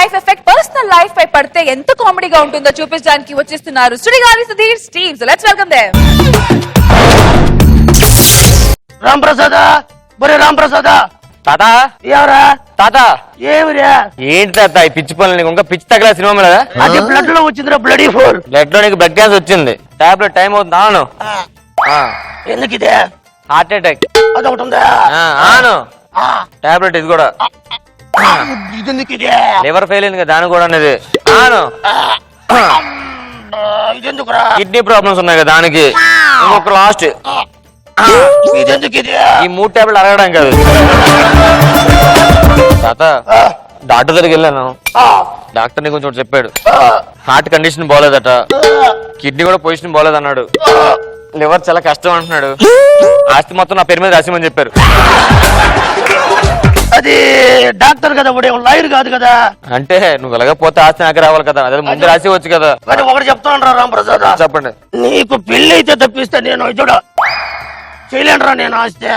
Life effect personal life పై పడితే ఎంత కామెడీగా ఉంటుందో చూపించడానికి వచ్చేస్తున్నారు Sudigali Sudheer teams. Let's welcome them. Ram Prasad బరే రామ్ ప్రసాద్ తాత ఎవరా తాత ఏమిరా ఏంటి తాత ఈ పిచ్చి పనులు నీకు ఇంకా పిచ్చి తగ్గల సినిమా మీద అది బ్లడ్ లో వచ్చిందిరా బ్లడీ ఫోర్ బ్లడ్ లో నీకు బ్లడ్ క్యాన్సర్ వచ్చింది టాబ్లెట్ టైం అవుతుంది ఆను ఎందుకు ఇదే హార్ట్ అటాక్ అదొకటి ఉందా ఆను టాబ్లెట్ ఇది కూడా ఇదెందుకు ఇదే లివర్ ఫెయిల్ అయింది కదా దాని కూడా అనేది ఆను ఇదెందుకురా కిడ్నీ ప్రాబ్లమ్స్ ఉన్నాయి కదా దానికి ఇంకొక లాస్ట్ ఇదెందుకు ఇదే ఈ 3 టాబ్లెట్ అరగడం కాదు తాత డాక్టర్ దగ్గరికి వెళ్ళాను డాక్టర్ ని కొంచెం చెప్పాడు హార్ట్ కండిషన్ బాగోలేదట కిడ్నీ కూడా పొజిషన్ బాగోలేదు అన్నాడు లివర్ చాలా కష్టం అంటున్నాడు ఆస్తి మొత్తం నా పేరు మీద రాసిమని చెప్పారు అది డాక్టర్ కదా లాయర్ కాదు కదా అంటే నువ్వు వెళ్ళకపోతే ఆస్తి నాకు రావాలి కదా అదే ముందు రాసి వచ్చు కదా కానీ ఒకటి చెప్తాను రా రామ్ ప్రసాద్ చెప్పండి నీకు పెళ్లి అయితే తప్పిస్తే నేను చూడ చేయలేనురా నేను ఆస్తి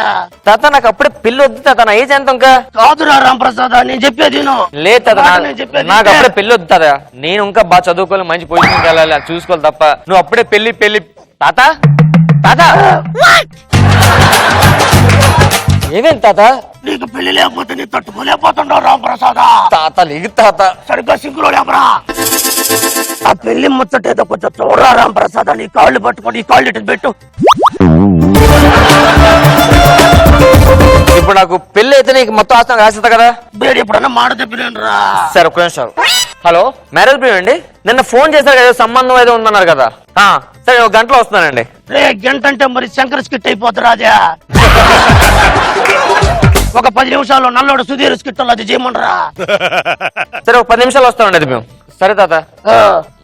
తాత నాకు అప్పుడే పెళ్లి వద్దు తాత నా ఏజ్ ఎంత ఇంకా కాదురా రామ్ ప్రసాద్ నేను చెప్పేది లేదు తాత నేను చెప్పేది నాకు అప్పుడే పెళ్లి వద్దు తాత నేను ఇంకా బాగా చదువుకోవాలి మంచి పొజిషన్కి వెళ్ళాలి అది చూసుకోవాలి తప్ప నువ్వు అప్పుడే పెళ్లి తాత తాత ఏమేంటి తాత నీకు పెళ్లి లేకపోతే నీ తట్టుకోలేకపోతుండవు రామ్ ప్రసాద్ తాత లేదు తాత సరిగ్గా సింకులో లేపరా ఆ పెళ్లి ముచ్చటేదో కొంచెం చూడరా రామ్ ప్రసాద్ నీ కాళ్ళు పట్టుకొని ఈ కాళ్ళు ఇటు పెట్టు ఇప్పుడు నాకు పెళ్లి అయితే నీకు మొత్తం ఆస్తి రాసిస్తా కదా వేడి ఎప్పుడన్నా మాట తప్పిలేనురా సరే ఒక్క నిమిషం హలో మ్యారేజ్ ప్రియం అండి నిన్న ఫోన్ చేశారు కదా సంబంధం ఏదో ఉందన్నారు కదా సరే 1 గంటలో వస్తున్నానండి రే గంట అంటే మరి శంకర్ స్కిట్ అయిపోతురా అదే ఒక 10 నిమిషాల్లో నల్లోడు సుధీర్ స్కిట్ అది చేయమనరా సరే ఒక 10 నిమిషాలు వస్తానండి అది మేము సరే తాత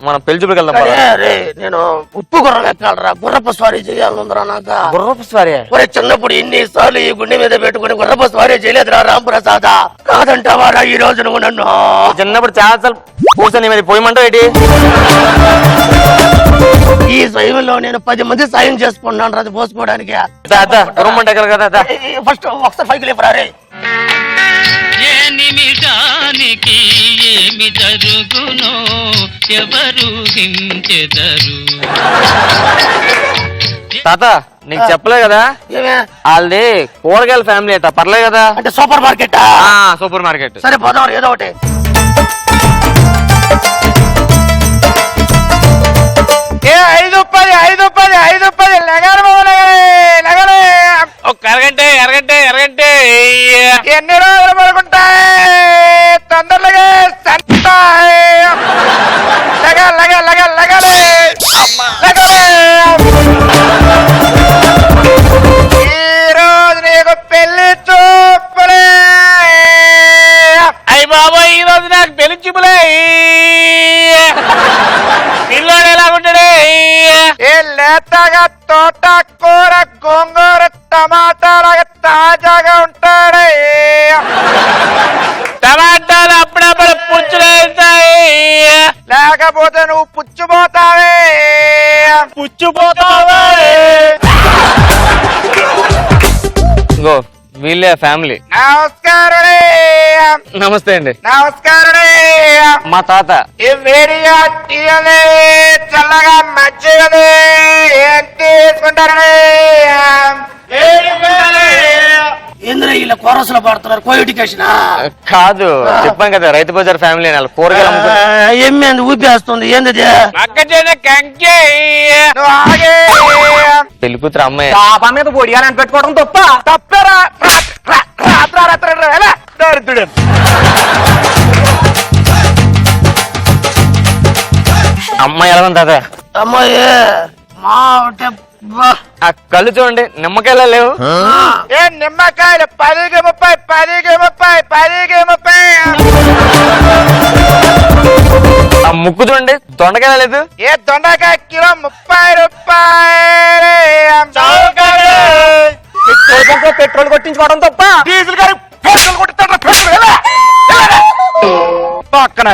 మనం పెళ్లి చూపుకి వెళ్దాం రే నేను ఉప్పు గుర్రం ఎక్కాలరా గుర్రపు స్వారీ చేయాలనుందిరా నాకు గుర్రపు స్వారీ ఒరే చిన్నప్పుడు ఇన్నిసార్లు ఈ గుండె మీద పెట్టుకుని గుర్రపు స్వారీ చేయలేదురా రామ్ ప్రసాద్ కాదంటావారా ఈ రోజు నువ్వు నన్ను చిన్నప్పుడు చాలా సార్లు కూర్చొని మీద పోయమంటావు ఏంటి ఈ సమయంలో నేను 10 మంది సాయం చేసుకున్నాను అది పోసుకోవడానికి కదా ఫస్ట్ ఒకసారి పైకి లేపరా రే ఏ నిమిషానికి ఏమి జరుగునో ఎవరు హించెదరు తాత నీకు చెప్పలే కదా వాళ్ళది కూరగాయల ఫ్యామిలీ అట పర్లే కదా అంటే సూపర్ మార్కెట్ సూపర్ మార్కెట్ సరే పోదాం ఏదో ఒకటి ఐదు లెగలే ఒక అరగంటే ఎన్ని రోజులు పడుకుంటాయి తొందరగా ఈ రోజు నీకు పెళ్లి చూపులే అయ్యి బాబా ఈ రోజు నాకు పెళ్లి చూపులే పిల్లోడు ఎలాగుంటాడే ఏ లేతగా తోట కూర గోంగూర టమాటాలాగా తాజాగా ఉంటాడే టమాటాలు అప్పుడప్పుడు పుచ్చులేస్తాయి లేకపోతే నువ్వు పుచ్చిపోతావే ఇంకో వీళ్ళే ఫ్యామిలీ నమస్తే అండి మా తాత వేడిగా తీయలే చల్లగా మజ్జిగలే ఏం తీసుకుంటారని ఏంద్ర ఇలా కోరసులో పడుతున్నారు కో ఎడ్యుకేషన్ కాదు చెప్పాను కదా రైతు బజార్ ఫ్యామిలీ అని కూరగాయలు ఏమి ఊపేస్తుంది ఏంది పెళ్లి కూతురు అమ్మాయి మీద పొడియాలని పెట్టుకోవడం తప్పరా అమ్మాయి ఎలా ఉంది తాత అమ్మాయి మా ఆ కళ్ళు చూడండి నిమ్మకాయలు లేవు ఏ నిమ్మకాయలు 10కి 30 ఆ ముక్కు చూడండి దొండకాయ లేదు ఏ దొండకాయ కిలో 30 రూపాయలు పెట్రోల్ కొట్టించుకోవడం తప్ప డీజిల్ గారి పెట్రోల్ కొట్టిస్తాడు పక్కన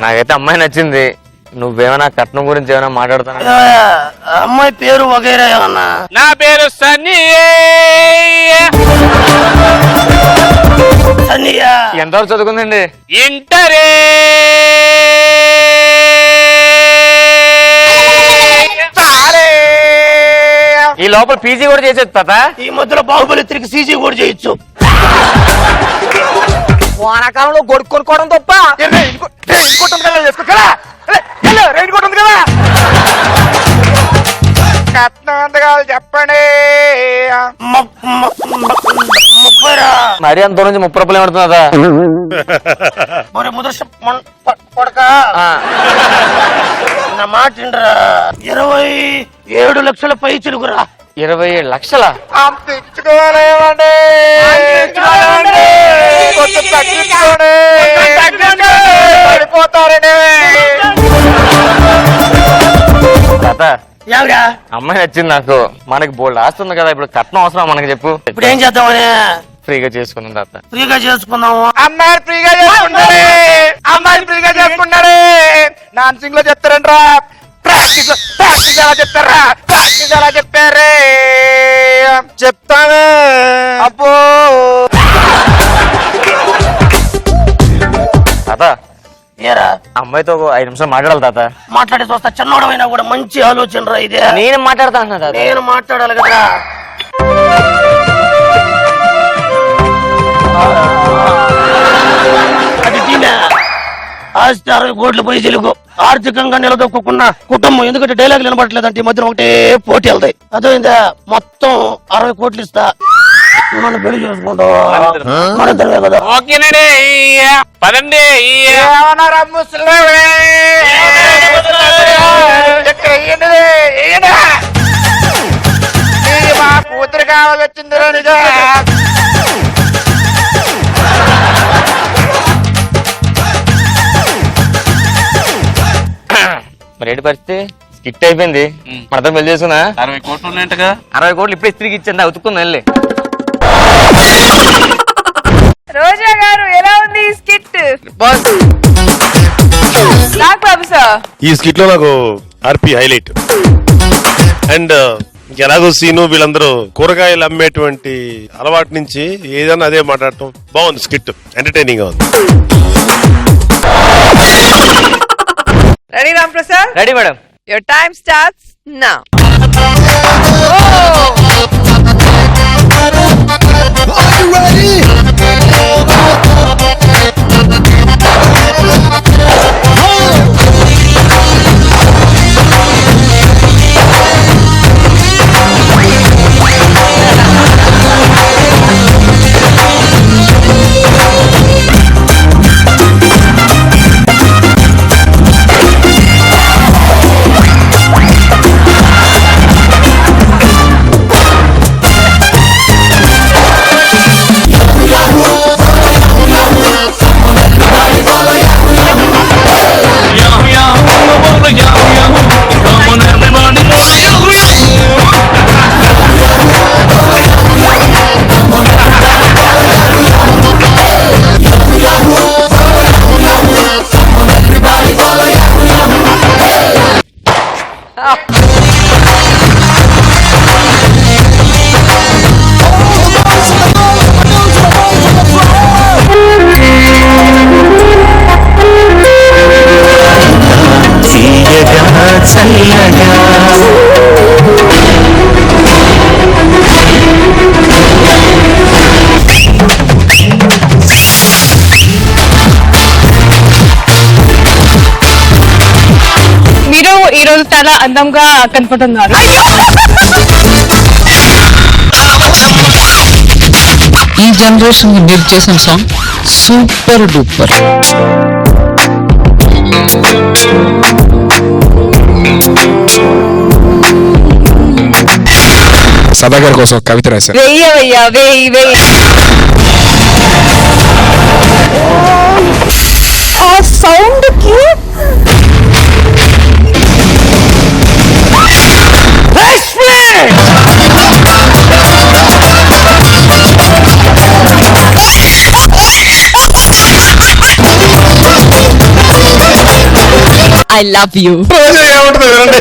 నాకైతే అమ్మాయి నచ్చింది నువ్వేమైనా కట్నం గురించి ఏమైనా మాట్లాడుతున్నా అమ్మాయి పేరు వగైరా ఏమన్నా నా పేరు సన్నీ సన్నయ్య ఎంతవరకు చదువుకుందండి? ఇంటరే ఈ లోపల పీజీ కూడా చేసేది తాత. ఈ మధ్యలో బాహుబలి తిరిగి సీజీ కూడా చేయొచ్చు. వానాకాలంలో గొడుగు కొనుక్కోవడం తప్ప కట్నం ఎంత కావాలి చెప్పండి. మరి అంత నుంచి 30 రూపాయలు ఏమడుతుందా? నా మాట 27 లక్షల పై చిలుకురా. 27 లక్షల? అంత ఇచ్చుకోవాలేమండి, కొంచెం తగ్గించుకోండి, పడిపోతారండి. తాత ఎవరా అమ్మాయి నచ్చింది నాకు. మనకి బోల్డ్ ఆస్తుంది కదా, ఇప్పుడు కట్నం అవసరం మనకి చెప్పు. ఇప్పుడు ఏం చేద్దామని? ఫ్రీగా చేసుకుందాం తాత. ఫ్రీగా చేసుకుందాము. అమ్మాయిలు ఫ్రీగా చేసుకుంటారు, అమ్మాయిలు ఫ్రీగా చేసుకుంటారు. డాన్సింగ్ లో చెప్తారంట్రా, ప్రాక్టీస్ ప్రాక్టీస్ ఎలా చెప్తారా, ప్రాక్టీస్ ఎలా చెప్పారే చెప్తాను. అబ్బో తాత ఏరా అమ్మాయితో ఒక 5 నిమిషాలు మాట్లాడాలి తాత. మాట్లాడేసి వస్తా. చిన్నోడమైనా కూడా మంచి ఆలోచన రా ఇదే. నేను మాట్లాడతా అన్నా తాత. నేను మాట్లాడాలి కదా. అది తినే ఆస్తి 60 కోట్లు పోయి తెలుగు ఆర్థికంగా నిలదొక్కున్న కుటుంబం. ఎందుకంటే డైలాగ్ వినబడట్లేదంటే ఈ మధ్యన ఒకటే పోటీ వెళ్తాయి. అదైందా మొత్తం 60 కోట్లు ఇస్తా, మనం పెళ్లి చేసుకుంటాం. మన ఇద్దరమే కదా. ఓకేనండి, పదండి. ఏమన్నారా ముసలి మా కూతురు కావాలి వచ్చింది నిజా. మరి ఏంటి పరిస్థితి? స్కిట్ అయిపోయింది. మనతో పెళ్లి చేసుకున్నా 60 కోట్లు ఉన్నాయంటగా. 60 కోట్లు ఇప్పుడే ఇస్త్రీకి ఇచ్చింది, ఉతుక్కుంది వెళ్ళి. రోజా గారు ఎలా ఉంది ఈ స్కిట్? నాకు బాబు సార్ ఈ స్కిట్ లో నాకు ఆర్పి హైలైట్. అండ్ ఎలాగో సీను వీళ్ళందరూ కూరగాయలు అమ్మేటువంటి అలవాటు నుంచి ఏదైనా అదే మాట్లాడటం బాగుంది. స్కిట్ ఎంటర్టైనింగ్ గా ఉంది. Ready, Ram Prasad? Ready madam. Your time starts now. మీరు ఈ రోజు చాలా అందంగా కనపడుతున్నారు. ఈ జనరేషన్ మీరు చేసిన సాంగ్ సూపర్ డూపర్. సదాగర్ కోసం కవిత రాశారు. వెయ్యవయ్యా వెయ్యి వెయ్యి. ఆ సౌండ్ కి ఐ లవ్ యూ. ఏమంటుంది వినండి.